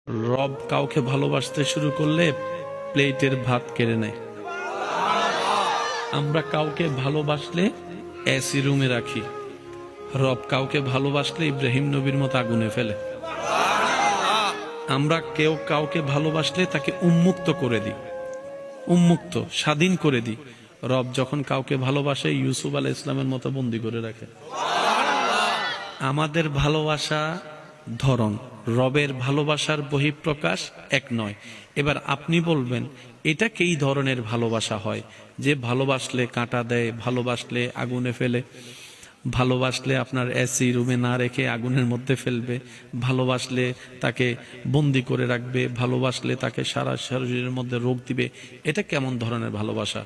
রব কাউকে ভালোবাসতে শুরু করলে প্লেটের ভাত কেড়ে নেয়। আমরা কাউকে ভালোবাসলে এসি রুমে রাখি, রব কাউকে ভালোবাসলে ইব্রাহিম নবীর মতো আগুনে ফেলে। আমরা কেউ কাউকে ভালোবাসলে তাকে উন্মুক্ত করে দিই, উন্মুক্ত স্বাধীন করে দিই। রব যখন কাউকে ভালোবাসে ইউসুফ আলাইহিস ইসলামের মতো বন্দী করে রাখে। আমাদের ভালোবাসা ধরন, রবের ভালোবাসার বহিঃপ্রকাশ এক নয়। এবার আপনি বলবেন এটা কি ধরনের ভালোবাসা হয়, যে ভালোবাসলে কাঁটা দেয়, ভালোবাসলে আগুনে ফেলে, ভালোবাসলে আপনার এসি রুমে না রেখে আগুনের মধ্যে ফেলবে, ভালোবাসলে তাকে বন্দি করে রাখবে, ভালোবাসলে তাকে সারা শরীরের মধ্যে রোগ দিবে। এটা কেমন ধরনের ভালোবাসা?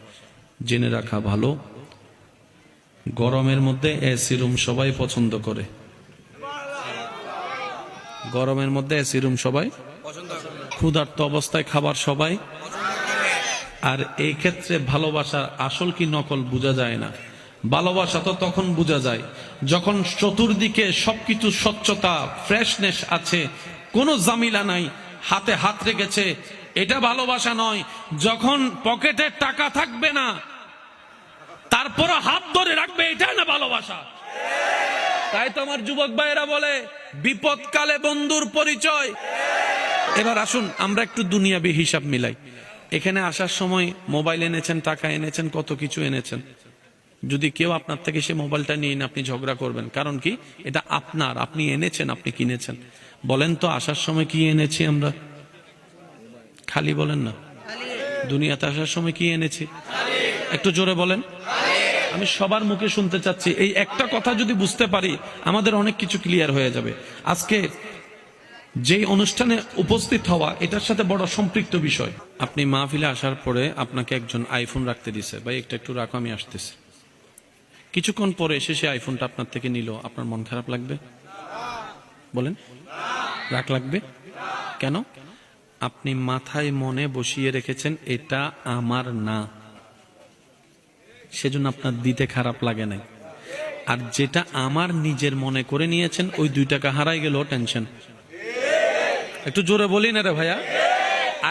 জেনে রাখা ভালো, গরমের মধ্যে এসি রুম সবাই পছন্দ করে। গরমের মধ্যে এসি রুম সবাই পছন্দ করে, ক্ষুধার্ত অবস্থায় খাবার সবাই। আর এই ক্ষেত্রে ভালোবাসার আসল কি নকল বোঝা যায় না। ভালোবাসা তো তখন বোঝা যায় যখন চতুর্দিকে সবকিছু স্বচ্ছতা, ফ্রেশনেস আছে, কোনো জামিলা নাই, হাতে হাত রেখেছে। এটা ভালোবাসা নয়। যখন পকেটে টাকা থাকবে না তারপর হাত ধরে রাখবে, এটা না ভালোবাসা। তাই তো আমার যুবক ভাইয়েরা বলে বিপদকালে বন্ধুর পরিচয়। এবার আসুন আমরা একটু দুনিয়াবি হিসাব মিলাই। এখানে আসার সময় মোবাইল এনেছেন, টাকা এনেছেন, কত কিছু এনেছেন। যদি কেউ আপনার থেকে সে মোবাইলটা নিয়ে আপনি ঝগড়া করবেন, কারণ কি? এটা আপনার, আপনি এনেছেন, আপনি কিনেছেন। বলেন তো আসার সময় কি এনেছি আমরা? খালি বলেন না। দুনিয়াতে আসার সময় কি এনেছি? একটু জোরে বলেন। আমি সবার মুখে শুনতে চাচ্ছি। এই একটা কথা যদি বুঝতে পারি আমাদের অনেক কিছু ক্লিয়ার হয়ে যাবে। আজকে যে অনুষ্ঠানে উপস্থিত হওয়া এটার সাথে বড় সম্পৃক্ত বিষয়। আপনি মাহফিলে আসার পরে আপনাকে একজন আইফোন রাখতে দিছে, ভাই একটা একটু রাখো আমি আসতেছি। কিছুক্ষণ পরে এসে সে আইফোনটা আপনার থেকে নিল, আপনার মন খারাপ লাগবে? বলেন, রাগ লাগবে কেন? আপনি মাথায় মনে বসিয়ে রেখেছেন এটা আমার না, সেজন্য আপনার দিতে খারাপ লাগে নাই। আর যেটা আমার নিজের মনে করে নিয়েছেন, ওই 2 টাকা হারাই গেল টেনশন। একটু জোরে বলি না রে ভাইয়া।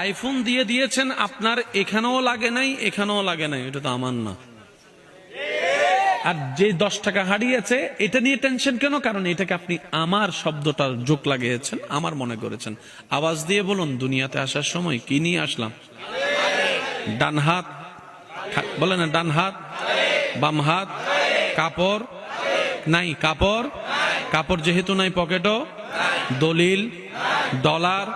আইফোন দিয়ে দিয়েছেন, আপনার এখানেও লাগে নাই, এখানেও লাগে নাই, এটা তো আমার না। আর যে 10 টাকা হারিয়েছে এটা নিয়ে টেনশন কেন? কারণ এটাকে আপনি আমার শব্দটা যোগ লাগিয়েছেন, আমার মনে করেছেন। আওয়াজ দিয়ে বলুন, দুনিয়াতে আসার সময় কি নিয়ে আসলাম? ডান হাত, বলে না ডান হাত, বাম হাত, কাপড় নাই, কাপড় যেহেতু নাই পকেটও, দলিল, ডলার,